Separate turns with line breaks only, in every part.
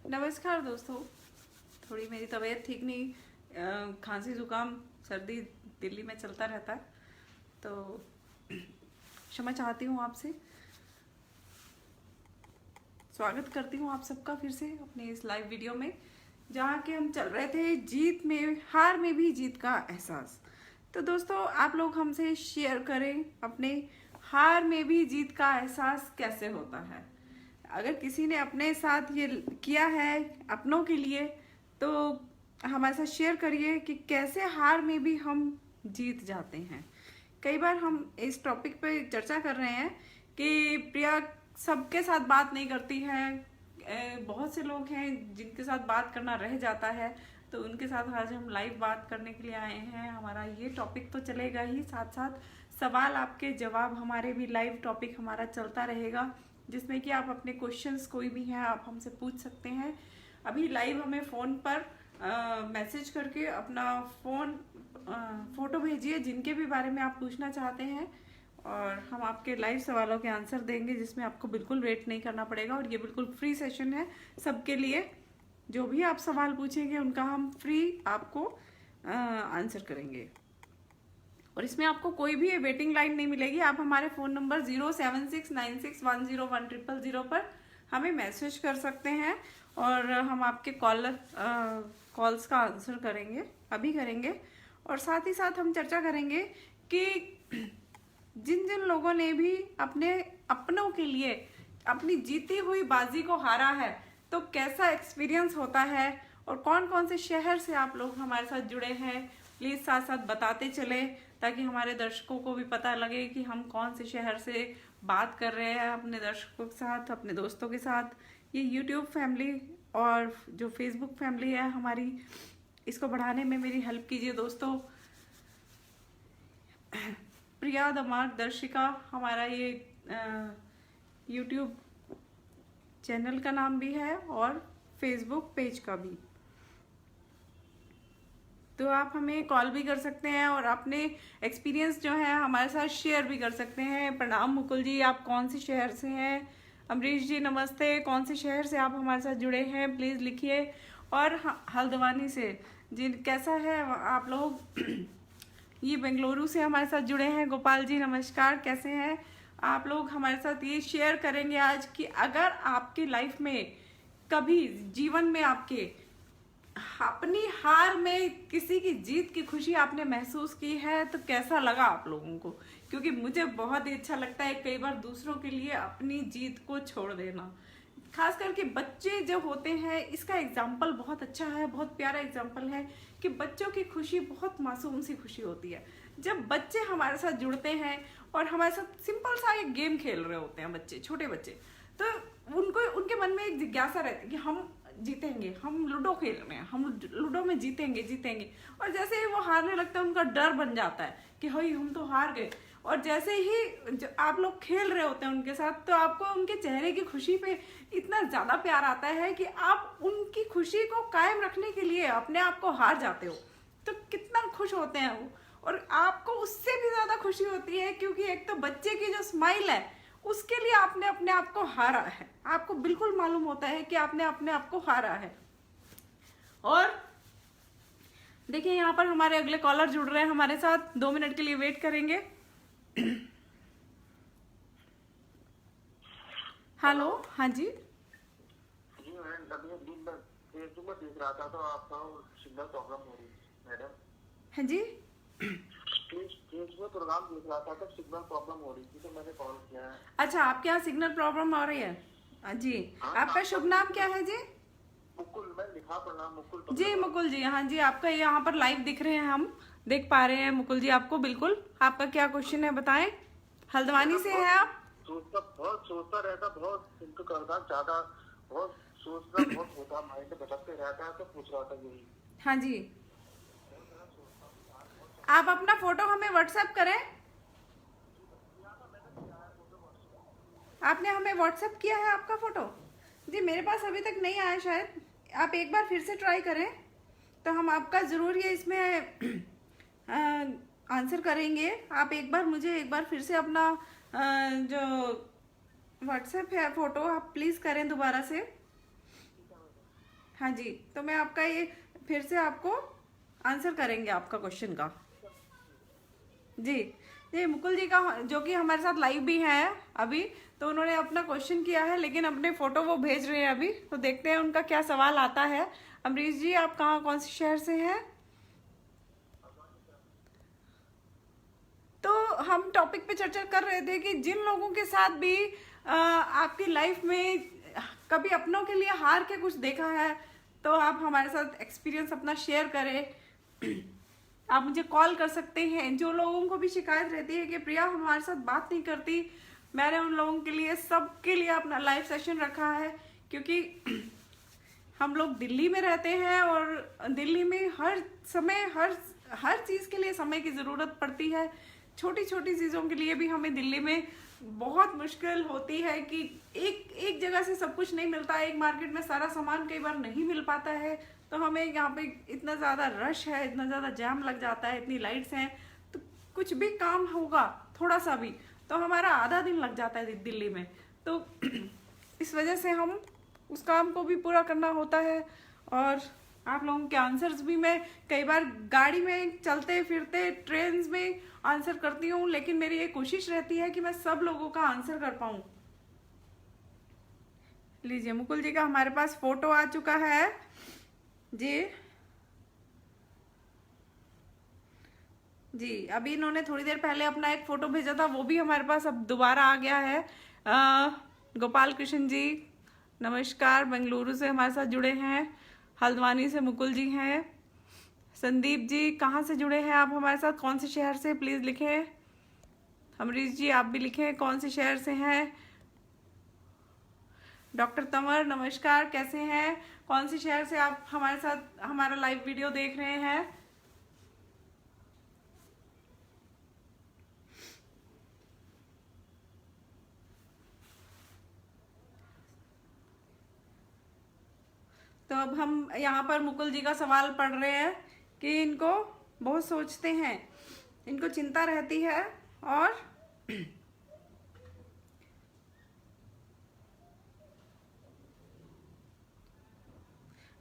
नमस्कार दोस्तों। थोड़ी मेरी तबीयत ठीक नहीं, खांसी जुकाम सर्दी दिल्ली में चलता रहता है, तो क्षमा चाहती हूँ आपसे। स्वागत करती हूँ आप सबका फिर से अपने इस लाइव वीडियो में, जहाँ के हम चल रहे थे जीत में, हार में भी जीत का एहसास। तो दोस्तों, आप लोग हमसे शेयर करें अपने हार में भी जीत का एहसास कैसे होता है। अगर किसी ने अपने साथ ये किया है अपनों के लिए, तो हमारे साथ शेयर करिए कि कैसे हार में भी हम जीत जाते हैं। कई बार हम इस टॉपिक पे चर्चा कर रहे हैं कि प्रिया सबके साथ बात नहीं करती है। बहुत से लोग हैं जिनके साथ बात करना रह जाता है, तो उनके साथ आज हम लाइव बात करने के लिए आए हैं। हमारा ये टॉपिक तो चलेगा ही, साथ साथ सवाल आपके जवाब हमारे भी लाइव टॉपिक हमारा चलता रहेगा, जिसमें कि आप अपने क्वेश्चंस कोई भी हैं आप हमसे पूछ सकते हैं। अभी लाइव हमें फ़ोन पर मैसेज करके अपना फ़ोटो भेजिए जिनके भी बारे में आप पूछना चाहते हैं, और हम आपके लाइव सवालों के आंसर देंगे, जिसमें आपको बिल्कुल वेट नहीं करना पड़ेगा। और ये बिल्कुल फ्री सेशन है सबके लिए। जो भी आप सवाल पूछेंगे उनका हम फ्री आपको आंसर करेंगे, और इसमें आपको कोई भी वेटिंग लाइन नहीं मिलेगी। आप हमारे फ़ोन नंबर 07696101000 पर हमें मैसेज कर सकते हैं, और हम आपके कॉल्स का आंसर करेंगे, अभी करेंगे। और साथ ही साथ हम चर्चा करेंगे कि जिन जिन लोगों ने भी अपने अपनों के लिए अपनी जीती हुई बाजी को हारा है, तो कैसा एक्सपीरियंस होता है, और कौन कौन से शहर से आप लोग हमारे साथ जुड़े हैं, प्लीज़ साथ साथ बताते चले, ताकि हमारे दर्शकों को भी पता लगे कि हम कौन से शहर से बात कर रहे हैं अपने दर्शकों के साथ, अपने दोस्तों के साथ। ये यूट्यूब फैमिली और जो फेसबुक फैमिली है हमारी, इसको बढ़ाने में मेरी हेल्प कीजिए दोस्तों। प्रिया द मार्गदर्शिका हमारा ये यूट्यूब चैनल का नाम भी है, और फेसबुक पेज का भी। तो आप हमें कॉल भी कर सकते हैं और अपने एक्सपीरियंस जो है हमारे साथ शेयर भी कर सकते हैं। प्रणाम मुकुल जी, आप कौन से शहर से हैं? अमरीश जी नमस्ते, कौन से शहर से आप हमारे साथ जुड़े हैं प्लीज़ लिखिए। और हल्द्वानी से जी कैसा है आप लोग? ये बेंगलुरु से हमारे साथ जुड़े हैं। गोपाल जी नमस्कार, कैसे हैं आप लोग? हमारे साथ ये शेयर करेंगे आज कि अगर आपकी लाइफ में कभी जीवन में आपके अपनी हार में किसी की जीत की खुशी आपने महसूस की है, तो कैसा लगा आप लोगों को? क्योंकि मुझे बहुत ही अच्छा लगता है कई बार दूसरों के लिए अपनी जीत को छोड़ देना। खास करके बच्चे जो होते हैं, इसका एग्जाम्पल बहुत अच्छा है, बहुत प्यारा एग्जाम्पल है कि बच्चों की खुशी बहुत मासूम सी खुशी होती है। जब बच्चे हमारे साथ जुड़ते हैं और हमारे साथ सिंपल सा एक गेम खेल रहे होते हैं बच्चे, छोटे बच्चे, तो उनको उनके मन में एक जिज्ञासा रहती है कि हम जीतेंगे, हम लूडो खेल रहे हैं, हम लूडो में जीतेंगे जीतेंगे। और जैसे ही वो हारने लगता है, उनका डर बन जाता है कि हई हम तो हार गए। और जैसे ही आप लोग खेल रहे होते हैं उनके साथ, तो आपको उनके चेहरे की खुशी पे इतना ज्यादा प्यार आता है कि आप उनकी खुशी को कायम रखने के लिए अपने आप को हार जाते हो। तो कितना खुश होते हैं वो, और आपको उससे भी ज्यादा खुशी होती है, क्योंकि एक तो बच्चे की जो स्माइल है उसके लिए आपने अपने आप को हारा है। आपको बिल्कुल मालूम होता है कि आपने अपने आप को हारा है। और देखिए यहाँ पर हमारे अगले कॉलर जुड़ रहे हैं हमारे साथ, 2 मिनट के लिए वेट करेंगे। हेलो, हाँ जी।
जी मैं अभी फेसबुक पर देख रहा था, तो आपका सिग्नल प्रॉब्लम हो रही है मैडम।
हाँ जी,
फेसबुक प्रोग्राम देख रहा था, तो सिग्नल प्रॉब्लम हो रही थी, तो मैंने कॉल किया है।
अच्छा, आपके यहाँ सिग्नल प्रॉब्लम हो रही है? हाँ जी।
हाँ,
आपका शुभ नाम क्या है जी?
मुकुल, मैं लिखा पढ़ना मुकुल
जी मुकुल जी, हाँ जी, आपका यहाँ पर लाइव दिख रहे हैं, हम देख पा रहे हैं मुकुल जी आपको। बिल्कुल, आपका क्या क्वेश्चन है बताएं। हल्द्वानी से हैं आप?
बहुत सोचता रहता, बहुत थिंक करता ज्यादा, बहुत सोचना बहुत होता, माइंड भटकते रहता है, तो पूछ रहा था यही।
हाँ जी, आप अपना फोटो हमें व्हाट्सएप करें। आपने हमें व्हाट्सएप किया है आपका फोटो? जी मेरे पास अभी तक नहीं आया शायद, आप एक बार फिर से ट्राई करें, तो हम आपका ज़रूर ये इसमें आंसर करेंगे। आप एक बार मुझे एक बार फिर से अपना जो व्हाट्सएप है फ़ोटो आप प्लीज़ करें दोबारा से। हाँ जी, तो मैं आपका ये फिर से आपको आंसर करेंगे आपका क्वेश्चन का। जी जी, मुकुल जी का जो कि हमारे साथ लाइव भी हैं अभी, तो उन्होंने अपना क्वेश्चन किया है, लेकिन अपने फोटो वो भेज रहे हैं अभी, तो देखते हैं उनका क्या सवाल आता है। अमरीश जी, आप कहाँ, कौन से शहर से हैं? तो हम टॉपिक पे चर्चा कर रहे थे कि जिन लोगों के साथ भी आपकी लाइफ में कभी अपनों के लिए हार के कुछ देखा है, तो आप हमारे साथ एक्सपीरियंस अपना शेयर करें। आप मुझे कॉल कर सकते हैं। जो लोगों को भी शिकायत रहती है कि प्रिया हमारे साथ बात नहीं करती, मैंने उन लोगों के लिए, सबके लिए अपना लाइव सेशन रखा है, क्योंकि हम लोग दिल्ली में रहते हैं और दिल्ली में हर समय हर चीज़ के लिए समय की ज़रूरत पड़ती है। छोटी छोटी चीज़ों के लिए भी हमें दिल्ली में बहुत मुश्किल होती है कि एक जगह से सब कुछ नहीं मिलता है, एक मार्केट में सारा सामान कई बार नहीं मिल पाता है, तो हमें यहाँ पे इतना ज़्यादा रश है, इतना ज़्यादा जाम लग जाता है, इतनी लाइट्स हैं, तो कुछ भी काम होगा थोड़ा सा भी तो हमारा आधा दिन लग जाता है दिल्ली में। तो इस वजह से हम उस काम को भी पूरा करना होता है, और आप लोगों के आंसर्स भी मैं कई बार गाड़ी में चलते फिरते ट्रेन में आंसर करती हूँ, लेकिन मेरी ये कोशिश रहती है कि मैं सब लोगों का आंसर कर पाऊँ। लीजिए, मुकुल जी का हमारे पास फोटो आ चुका है जी। जी, अभी इन्होंने थोड़ी देर पहले अपना एक फोटो भेजा था, वो भी हमारे पास अब दोबारा आ गया है। गोपाल कृष्ण जी नमस्कार, बेंगलुरु से हमारे साथ जुड़े हैं। हल्द्वानी से मुकुल जी हैं। संदीप जी, कहाँ से जुड़े हैं आप हमारे साथ, कौन से शहर से, प्लीज़ लिखें। अमरीश जी, आप भी लिखें कौन से शहर से हैं। डॉक्टर तंवर नमस्कार, कैसे हैं, कौन से शहर से आप हमारे साथ हमारा लाइव वीडियो देख रहे हैं। तो अब हम यहाँ पर मुकुल जी का सवाल पढ़ रहे हैं कि इनको बहुत सोचते हैं, इनको चिंता रहती है, और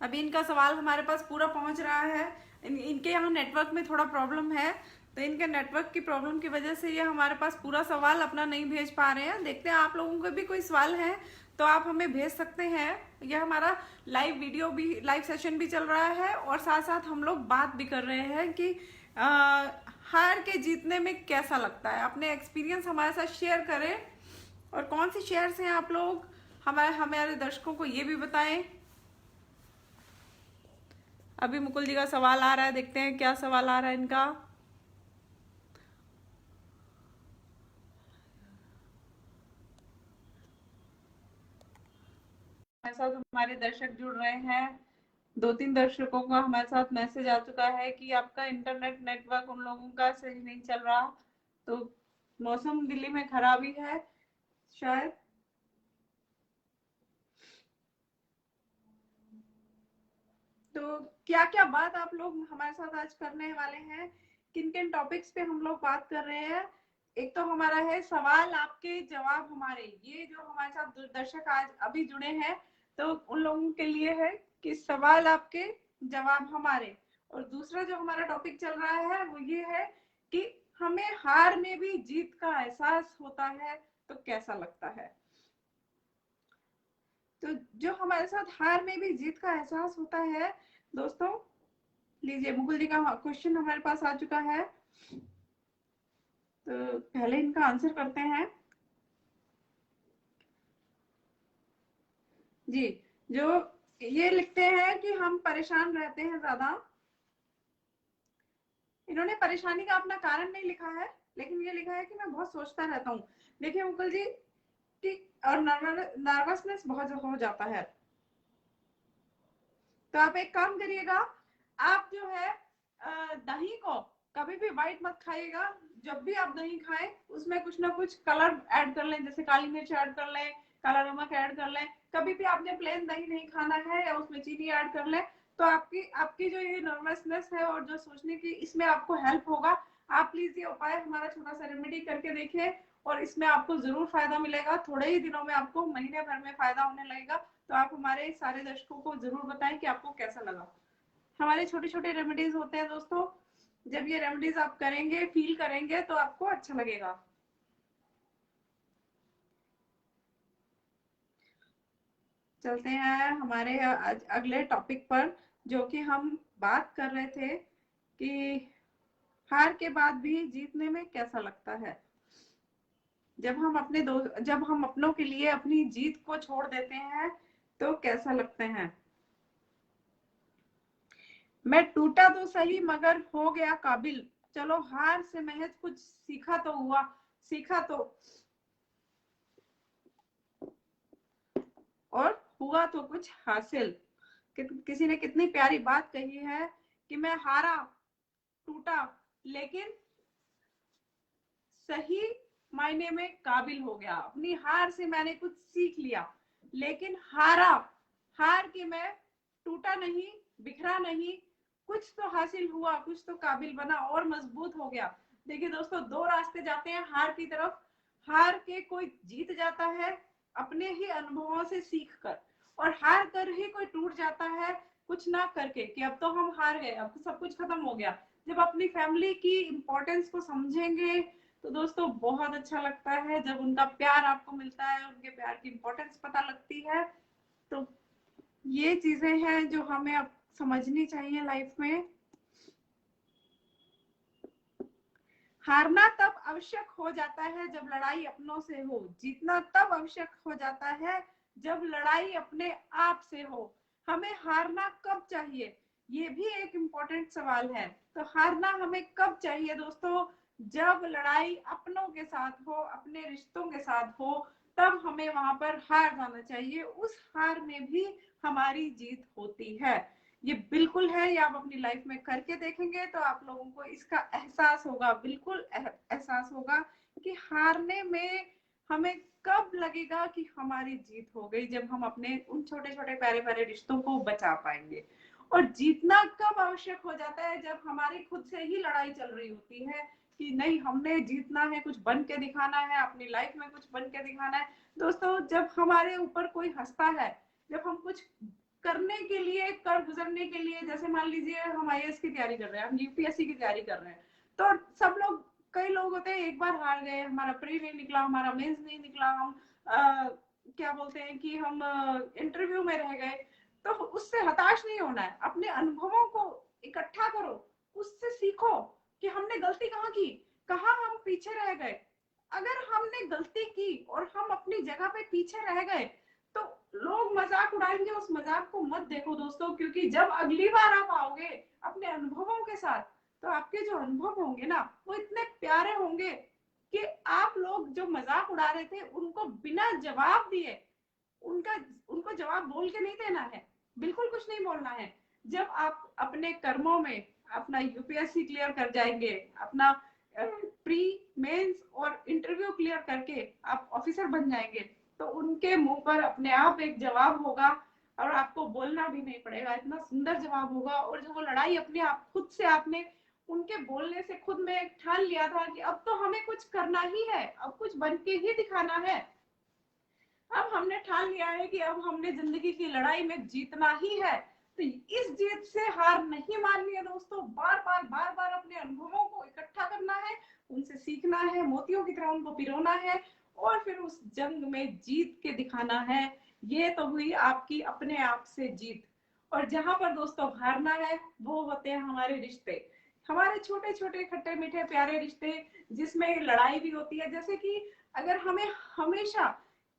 अभी इनका सवाल हमारे पास पूरा पहुंच रहा है। इनके यहाँ नेटवर्क में थोड़ा प्रॉब्लम है, तो इनके नेटवर्क की प्रॉब्लम की वजह से ये हमारे पास पूरा सवाल अपना नहीं भेज पा रहे हैं। देखते हैं आप लोगों के भी कोई सवाल है तो आप हमें भेज सकते हैं। यह हमारा लाइव वीडियो भी, लाइव सेशन भी चल रहा है, और साथ साथ हम लोग बात भी कर रहे हैं कि हार के जीतने में कैसा लगता है। अपने एक्सपीरियंस हमारे साथ शेयर करें, और कौन से शहर से हैं आप लोग, हमारे दर्शकों को ये भी बताएं। अभी मुकुल जी का सवाल आ रहा है, देखते हैं क्या सवाल आ रहा है इनका। हमारे साथ हमारे दर्शक जुड़ रहे हैं। 2-3 दर्शकों का हमारे साथ मैसेज आ चुका है कि आपका इंटरनेट नेटवर्क उन लोगों का सही नहीं चल रहा, तो मौसम दिल्ली में खराब ही है शायद। तो क्या क्या बात आप लोग हमारे साथ आज करने वाले हैं, किन किन टॉपिक्स पे हम लोग बात कर रहे हैं। एक तो हमारा है सवाल आपके जवाब हमारे, ये जो हमारे साथ दर्शक आज अभी जुड़े हैं, तो उन लोगों के लिए है कि सवाल आपके जवाब हमारे। और दूसरा जो हमारा टॉपिक चल रहा है वो ये है कि हमें हार में भी जीत का एहसास होता है तो कैसा लगता है। तो जो हमारे साथ हार में भी जीत का एहसास होता है दोस्तों, लीजिए मुकुल जी का क्वेश्चन हमारे पास आ चुका है, तो पहले इनका आंसर करते हैं जी। जो ये लिखते हैं कि हम परेशान रहते हैं ज्यादा, इन्होंने परेशानी का अपना कारण नहीं लिखा है, लेकिन ये लिखा है कि मैं बहुत सोचता रहता हूँ। देखिए मुकुल जी कि और नर्वसनेस बहुत हो जाता है, तो आप एक काम करिएगा, आप जो है दही को कभी भी व्हाइट मत खाइएगा। जब भी आप दही खाएं उसमें कुछ ना कुछ कलर ऐड कर लें, जैसे काली मिर्च ऐड कर लें, काला नमक ऐड कर लें। कभी भी आपने प्लेन दही नहीं खाना है या उसमें चीनी ऐड कर लें, तो आपकी आपकी जो ये नर्वसनेस है और जो सोचने की, इसमें आपको हेल्प होगा। आप प्लीज ये उपाय हमारा छोटा सा रेमेडी करके देखिए, और इसमें आपको जरूर फायदा मिलेगा। थोड़े ही दिनों में आपको महीने भर में फायदा होने लगेगा। तो आप हमारे सारे दर्शकों को जरूर बताएं कि आपको कैसा लगा। हमारे छोटे छोटे रेमेडीज होते हैं दोस्तों, जब ये रेमेडीज आप करेंगे, फील करेंगे, तो आपको अच्छा लगेगा। चलते हैं हमारे अगले टॉपिक पर, जो कि हम बात कर रहे थे कि हार के बाद भी जीतने में कैसा लगता है। जब हम अपनों के लिए अपनी जीत को छोड़ देते हैं तो कैसा लगते हैं। मैं टूटा तो सही मगर हो गया काबिल, चलो हार से महज कुछ सीखा तो हुआ, सीखा तो और हुआ तो कुछ हासिल। किसी ने कितनी प्यारी बात कही है कि मैं हारा, टूटा, लेकिन सही मायने में काबिल हो गया। अपनी हार से मैंने कुछ सीख लिया, लेकिन हार के मैं टूटा नहीं, बिखरा नहीं, कुछ तो हासिल हुआ, कुछ तो काबिल बना और मजबूत हो गया। देखिए दोस्तों, दो रास्ते जाते हैं हार की तरफ। हार के कोई जीत जाता है अपने ही अनुभवों से सीख कर, और हार कर ही कोई टूट जाता है कुछ ना करके, कि अब तो हम हार गए, अब तो सब कुछ खत्म हो गया। जब अपनी फैमिली की इंपॉर्टेंस को समझेंगे तो दोस्तों बहुत अच्छा लगता है। जब उनका प्यार आपको मिलता है, उनके प्यार की इंपॉर्टेंस पता लगती है, तो ये चीजें हैं जो हमें अब समझनी चाहिए लाइफ में। हारना तब आवश्यक हो जाता है जब लड़ाई अपनों से हो, जीतना तब आवश्यक हो जाता है जब लड़ाई अपने आप से हो। हमें हारना कब चाहिए, ये भी एक इम्पोर्टेंट सवाल है। तो हारना हमें कब चाहिए दोस्तों, जब लड़ाई अपनों के साथ हो, अपने रिश्तों के साथ हो, तब हमें वहां पर हार जाना चाहिए। उस हार में भी हमारी जीत होती है। ये बिल्कुल है, ये आप अपनी लाइफ में करके देखेंगे तो आप लोगों को इसका एहसास होगा, बिल्कुल एहसास होगा कि हारने में हमें कब लगेगा कि हमारी जीत हो गई, जब हम अपने उन छोटे छोटे प्यारे प्यारे रिश्तों को बचा पाएंगे। और जीतना कब आवश्यक हो जाता है, जब हमारी खुद से ही लड़ाई चल रही होती है कि नहीं हमने जीतना है, कुछ बन के दिखाना है, अपनी लाइफ में कुछ बन के दिखाना है। दोस्तों, जब हमारे ऊपर कोई हंसता है, जब हम कुछ करने के लिए, कर गुजरने के लिए, जैसे मान लीजिए हम आईएएस की तैयारी कर रहे हैं, हम यूपीएससी की तैयारी कर रहे हैं, तो सब लोग, कई लोग होते हैं एक बार हार गए, हमारा प्री नहीं निकला, हमारा मेंस नहीं निकला, हम क्या बोलते हैं कि हम इंटरव्यू में रह गए, तो उससे हताश नहीं होना है। अपने अनुभवों को इकट्ठा करो, उससे सीखो कि हमने गलती कहाँ की, कहाँ हम पीछे रह गए। अगर हमने गलती की और हम अपनी जगह पे पीछे रह गए, तो लोग मजाक उड़ाएंगे, उस मजाक को मत देखो दोस्तों, क्योंकि जब अगली बार आप आओगे अपने अनुभवों के साथ, तो आपके जो अनुभव होंगे ना, वो इतने प्यारे होंगे कि आप लोग जो मजाक उड़ा रहे थे उनको बिना जवाब दिए, उनका उनको जवाब बोल के नहीं देना है, बिल्कुल कुछ नहीं बोलना है। जब आप अपने कर्मों में अपना यूपीएससी क्लियर कर जाएंगे, अपना प्री मेंस और इंटरव्यू क्लियर करके आप ऑफिसर बन जाएंगे, तो उनके मुंह पर अपने आप एक जवाब होगा और आपको बोलना भी नहीं पड़ेगा, इतना सुंदर जवाब होगा। और जो वो लड़ाई अपने आप खुद से आपने उनके बोलने से खुद में ठान लिया था कि अब तो हमें कुछ करना ही है, अब कुछ बन के ही दिखाना है, अब हमने ठान लिया है कि अब हमने जिंदगी की लड़ाई में जीतना ही है, तो इस जीत से हार नहीं माननी है दोस्तों। बार बार अपने अनुभवों को इकट्ठा करना है, उनसे सीखना है, मोतियों की तरह उनको पिरोना है, और फिर उस जंग में जीत के दिखाना है। ये तो हुई आपकी अपने आप से जीत। और जहां पर दोस्तों हारना है, वो होते हैं हमारे रिश्ते, हमारे छोटे छोटे खट्टे मीठे प्यारे रिश्ते, जिसमें लड़ाई भी होती है। जैसे कि अगर हमें हमेशा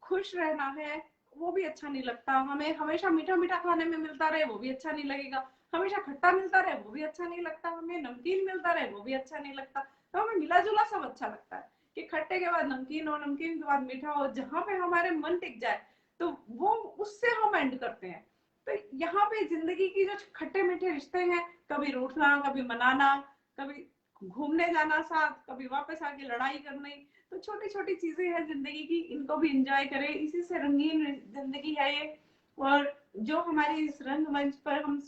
खुश रहना है, वो भी अच्छा नहीं लगता। हमें हमेशा मीठा मीठा खाने में मिलता रहे, वो भी अच्छा नहीं लगेगा। हमेशा खट्टा मिलता रहे, वो भी अच्छा नहीं लगता। हमें नमकीन मिलता रहे, वो भी अच्छा नहीं लगता। तो हमें मिला जुला सब अच्छा लगता है, कि खट्टे के बाद नमकीन हो, नमकीन के बाद मीठा हो, जहां पे हमारे मन टिक जाए तो वो उससे हम एंड करते हैं। तो यहाँ पे जिंदगी की जो खट्टे मीठे रिश्ते हैं, कभी रूठना, कभी मनाना, कभी घूमने जाना साथ, कभी वापस आके लड़ाई करनी, तो छोटी छोटी चीजें हैं जिंदगी की, इनको भी एंजॉय करें, इसी से रंगीन जिंदगी है ये। और जो हमारी इस रंगमंच पर हम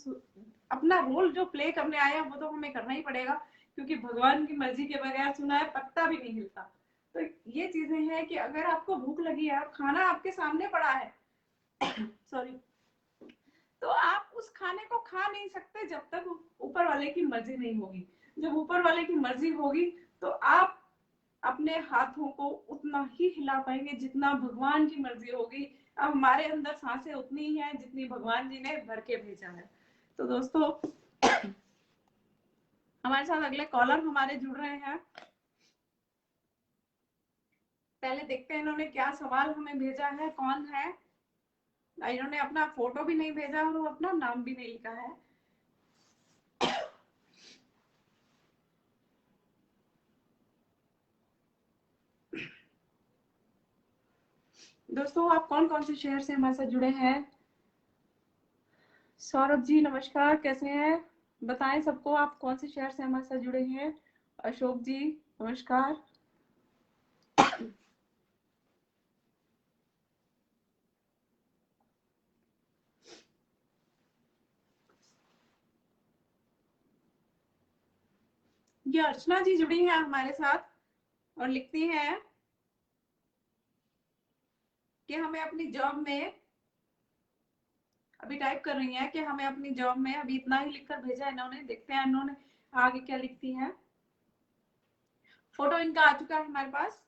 अपना रोल जो प्ले करने आए हैं, वो तो हमें करना ही पड़ेगा, क्योंकि भगवान की मर्जी के बगैर सुना है पत्ता भी नहीं हिलता। तो ये चीजें हैं कि अगर आपको भूख लगी है और खाना आपके सामने पड़ा है सॉरी। तो आप उस खाने को खा नहीं सकते जब तक ऊपर वाले की मर्जी नहीं होगी। जब ऊपर वाले की मर्जी होगी तो आप अपने हाथों को उतना ही हिला पाएंगे जितना भगवान की मर्जी होगी। अब हमारे अंदर सांसें उतनी ही हैं जितनी भगवान जी ने भर के भेजा है। तो दोस्तों हमारे साथ अगले कॉलर हमारे जुड़ रहे हैं। पहले देखते हैं इन्होंने क्या सवाल हमें भेजा है, कौन है। इन्होंने अपना फोटो भी नहीं भेजा और अपना नाम भी नहीं लिखा है। दोस्तों आप कौन कौन से शहर से हमारे साथ जुड़े हैं? सौरभ जी नमस्कार, कैसे हैं? बताएं सबको आप कौन से शहर से हमारे साथ जुड़े हैं। अशोक जी नमस्कार। ये अर्चना जी जुड़ी हैं हमारे साथ और लिखती हैं कि हमें अपनी जॉब में, अभी टाइप कर रही हैं कि हमें अपनी जॉब में, अभी इतना ही लिखकर भेजा है इन्होंने, देखते हैं इन्होंने आगे क्या लिखती हैं। फोटो इनका आ चुका है हमारे पास।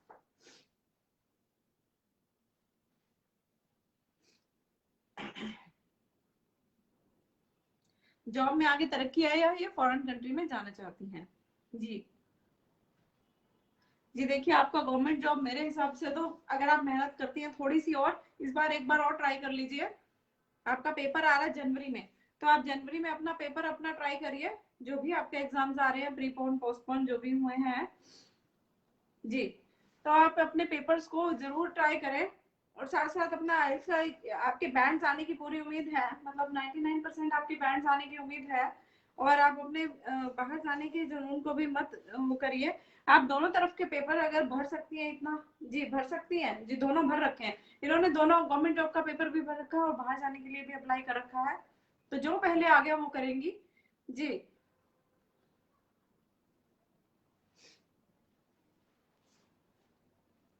जॉब में आगे तरक्की है या ये फॉरेन कंट्री में जाना चाहती हैं? जी जी देखिए, आपका गवर्नमेंट जॉब मेरे हिसाब से तो अगर आप मेहनत करती हैं थोड़ी सी और, इस बार एक बार और ट्राई कर लीजिए। आपका पेपर आ रहा है जनवरी में, तो आप जनवरी में अपना पेपर अपना ट्राई करिए। जो भी आपके एग्जाम्स आ रहे हैं, प्रीपोन पोस्टपोन जो भी हुए हैं जी, तो आप अपने पेपर्स को जरूर ट्राई करें। और साथ साथ अपना आपके बैंड्स आने की पूरी उम्मीद है, मतलब 99% आपके बैंड्स आने की उम्मीद है। और आप अपने बाहर जाने के जुनून को भी मत करिए। आप दोनों तरफ के पेपर अगर भर सकती हैं इतना, जी भर सकती हैं जी, दोनों भर रखे हैं इन्होंने, दोनों गवर्नमेंट जॉब का पेपर भी भर रखा है और बाहर जाने के लिए भी अप्लाई कर रखा है। तो जो पहले आ गया वो करेंगी जी।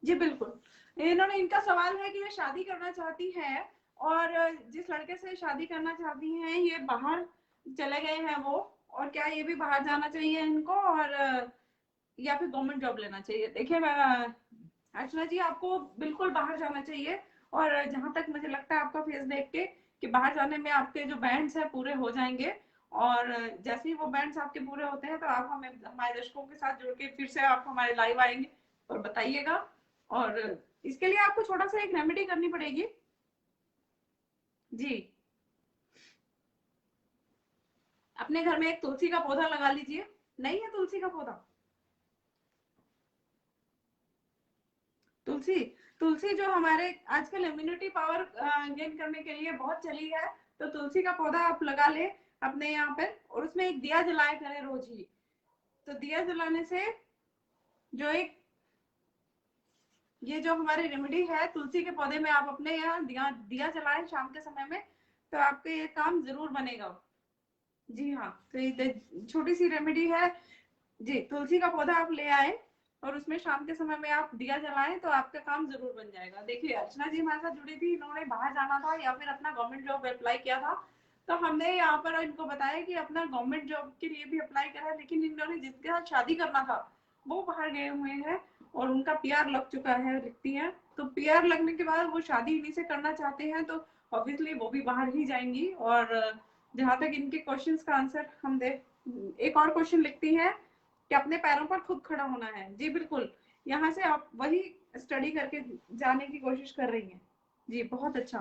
जी बिल्कुल, इन्होंने, इनका सवाल है कि ये शादी करना चाहती है और जिस लड़के से शादी करना चाहती हैं ये बाहर चले गए हैं वो, और क्या ये भी बाहर जाना चाहिए इनको, और या फिर गवर्नमेंट जॉब लेना चाहिए। देखिए अर्चना जी, आपको बिल्कुल बाहर जाना चाहिए। और जहां तक मुझे लगता है आपका फेस देख के कि बाहर जाने में आपके जो बैंड्स है पूरे हो जाएंगे। और जैसे ही वो बैंड्स आपके पूरे होते हैं तो आप हमें, हमारे दर्शकों के साथ जुड़ के फिर से आप हमारे लाइव आएंगे और बताइएगा। और इसके लिए आपको छोटा सा एक रेमेडी करनी पड़ेगी जी। अपने घर में एक तुलसी का पौधा लगा लीजिए। नहीं है तुलसी का पौधा? तुलसी, तुलसी जो हमारे आजकल इम्यूनिटी पावर गेन करने के लिए बहुत चली है, तो तुलसी का पौधा आप लगा ले अपने यहाँ पे, और उसमें एक दिया जलाया करें रोज ही। तो दिया जलाने से जो एक, ये जो हमारी रेमेडी है तुलसी के पौधे में, आप अपने यहाँ दिया दिया जलाएं शाम के समय में, तो आपके ये काम जरूर बनेगा। जी हाँ, तो ये छोटी सी रेमेडी है जी। तुलसी का पौधा आप ले आए और उसमें शाम के समय में आप दिया जलाएं तो आपका काम जरूर बन जाएगा। देखिए अर्चना जी हमारे साथ जुड़ी थी, इन्होंने बाहर जाना था या फिर अपना गवर्नमेंट जॉब अप्लाई किया था, तो हमने यहाँ पर इनको बताया कि अपना गवर्नमेंट जॉब के लिए भी अप्लाई करा, लेकिन इन्होंने जिसके साथ शादी करना था वो बाहर गए हुए हैं और उनका पीआर लग चुका है, लिखती है। तो पीआर लगने के बाद वो शादी इन्हीं से करना चाहते हैं, तो ऑब्वियसली वो भी बाहर ही जाएंगी। और जहां तक इनके क्वेश्चंस का आंसर हम दे, एक और क्वेश्चन लिखती है कि अपने पैरों पर खुद खड़ा होना है। जी बिल्कुल, यहाँ से आप वही स्टडी करके जाने की कोशिश कर रही हैं जी, बहुत अच्छा।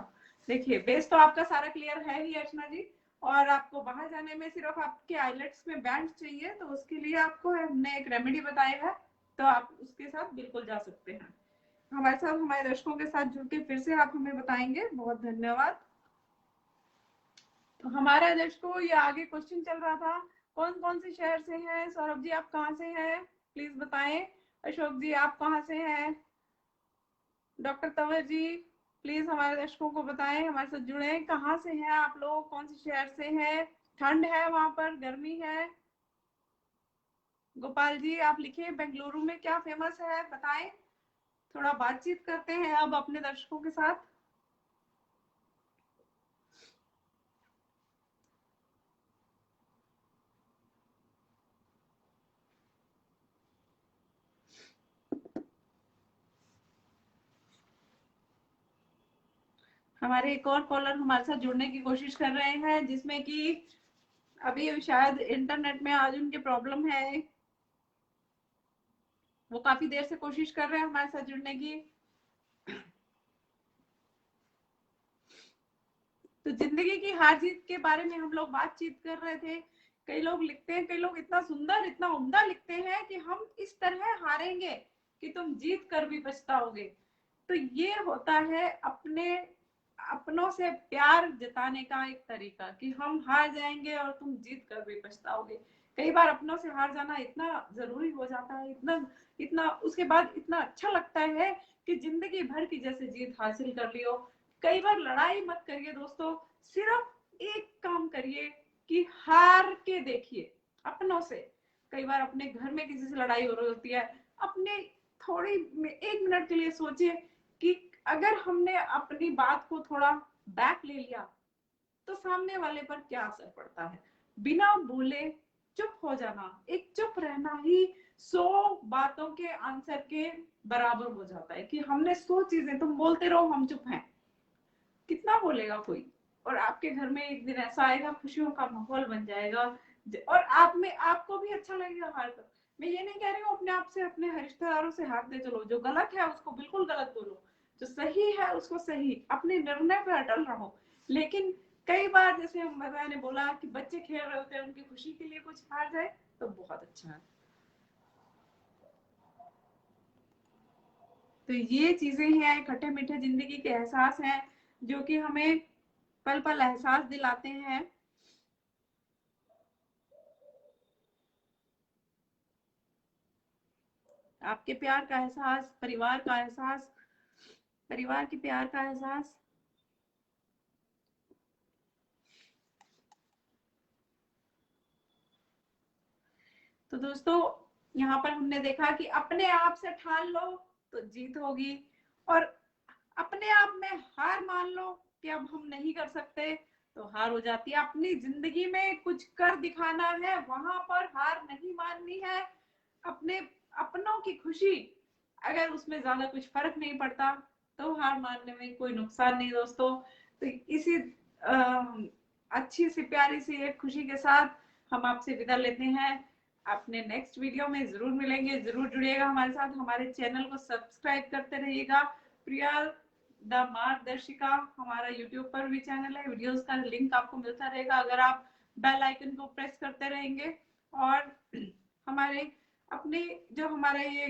देखिए बेस तो आपका सारा क्लियर है ही अर्चना जी, और आपको बाहर जाने में सिर्फ आपके आइलेट्स में बैंड चाहिए, तो उसके लिए आपको हमने एक रेमेडी बताया है, तो आप उसके साथ बिल्कुल जा सकते हैं। हमारे साथ, हमारे दर्शकों के साथ जुड़ के फिर से आप हमें बताएंगे, बहुत धन्यवाद। तो हमारे दर्शकों ये आगे क्वेश्चन चल रहा था, कौन कौन से शहर से हैं? सौरभ जी आप कहाँ से हैं, प्लीज बताएं। अशोक जी आप कहाँ से हैं? डॉक्टर तंवर जी प्लीज हमारे दर्शकों को बताएं, हमारे साथ जुड़े, कहाँ से हैं आप लोग, कौन से शहर से हैं? ठंड है वहां पर, गर्मी है? गोपाल जी आप लिखिए, बेंगलुरु में क्या फेमस है बताएं, थोड़ा बातचीत करते हैं अब अपने दर्शकों के साथ। हमारे एक और कॉलर हमारे साथ जुड़ने की कोशिश कर रहे हैं, जिसमें कि अभी शायद इंटरनेट में आज उनकी प्रॉब्लम है। वो काफी देर से कोशिश कर रहे हैं हमारे साथ जुड़ने की। तो जिंदगी की हार जीत के बारे में हम लोग बातचीत कर रहे थे। कई लोग लिखते हैं, कई लोग इतना सुंदर इतना उम्दा लिखते हैं कि हम इस तरह हारेंगे कि तुम जीत कर भी पछताओगे। तो ये होता है अपनों से प्यार जताने का एक तरीका, कि हम हार जाएंगे और तुम जीत कर भी पछताओगे। कई बार अपनों से हार जाना इतना जरूरी हो जाता है, इतना इतना उसके बाद इतना अच्छा लगता है कि जिंदगी भर की जैसे जीत हासिल कर लियो। कई बार लड़ाई मत करिए दोस्तों, सिर्फ एक काम करिए कि हार के देखिए अपनों से। कई बार अपने घर में किसी से लड़ाई हो रही होती है, अपने थोड़ी 1 मिनट के लिए सोचिए कि अगर हमने अपनी बात को थोड़ा बैक ले लिया तो सामने वाले पर क्या असर पड़ता है। बिना बोले चुप हो जाना, एक चुप रहना ही 100 बातों के आंसर के बराबर हो जाता है। कि हमने 100 चीजें, तुम बोलते रहो हम चुप हैं, कितना बोलेगा कोई। और आपके घर में एक दिन ऐसा आएगा, खुशियों का माहौल बन जाएगा और आप में आपको भी अच्छा लगेगा हार कर। मैं ये नहीं कह रही हूँ अपने आप से अपने रिश्तेदारों से हारते चलो, जो गलत है उसको बिल्कुल गलत बोलो, जो सही है उसको सही, अपने निर्णय पर अटल रहो। लेकिन कई बार जैसे मैंने बोला कि बच्चे खेल रहे होते हैं, उनकी खुशी के लिए कुछ हार जाए तो बहुत अच्छा है। तो ये चीजें हैं, खट्टे मीठे जिंदगी के एहसास हैं जो कि हमें पल पल एहसास दिलाते हैं। आपके प्यार का एहसास, परिवार का एहसास, परिवार के प्यार का एहसास। तो दोस्तों, यहाँ पर हमने देखा कि अपने आप से ठान लो तो जीत होगी, और अपने आप में हार मान लो कि अब हम नहीं कर सकते तो हार हो जाती है। अपनी जिंदगी में कुछ कर दिखाना है, वहां पर हार नहीं माननी है। अपने अपनों की खुशी, अगर उसमें ज्यादा कुछ फर्क नहीं पड़ता तो हार मानने में कोई नुकसान नहीं दोस्तों। तो इसी अच्छी सी प्यारी सी एक खुशी के साथ हम आपसे विदा लेते हैं। अपने नेक्स्ट वीडियो में जरूर मिलेंगे, जरूर जुड़िएगा हमारे साथ, हमारे चैनल को सब्सक्राइब करते रहिएगा। प्रिया द मार्गदर्शिका हमारा यूट्यूब पर भी चैनल है, वीडियोस का लिंक आपको मिलता रहेगा अगर आप बेल आइकन को प्रेस करते रहेंगे। और हमारे अपने जो हमारा ये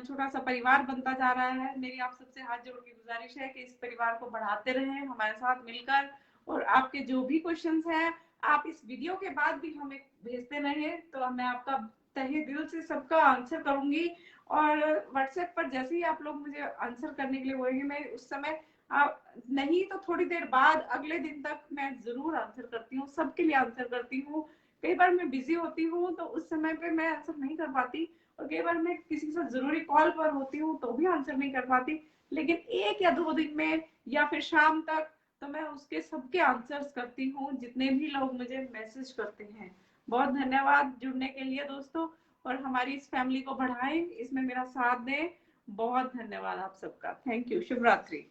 छोटा सा परिवार बनता जा रहा है, मेरी आप सबसे हाथ जोड़ के गुजारिश है कि इस परिवार को बढ़ाते रहें हमारे साथ मिलकर। और आपके जो भी क्वेश्चंस हैं आप इस वीडियो के बाद भी हमें भेजते रहें, तो मैं आपका तहे दिल से सबका आंसर करूंगी। और व्हाट्सएप पर जैसे ही आप लोग मुझे आंसर करने के लिए बोलेंगे, मैं उस समय नहीं तो थोड़ी देर बाद अगले दिन तक मैं जरूर आंसर करती हूँ, सबके लिए आंसर करती हूँ। कई बार मैं बिजी होती हूँ तो उस समय पे मैं आंसर नहीं कर पाती, और कई बार मैं किसी से जरूरी कॉल पर होती हूँ तो भी आंसर नहीं कर पाती। लेकिन 1 या 2 दिन में या फिर शाम तक तो मैं उसके सबके आंसर्स करती हूँ, जितने भी लोग मुझे मैसेज करते हैं। बहुत धन्यवाद जुड़ने के लिए दोस्तों, और हमारी इस फैमिली को बढ़ाएं, इसमें मेरा साथ दें। बहुत धन्यवाद आप सबका, थैंक यू, शुभ रात्रि।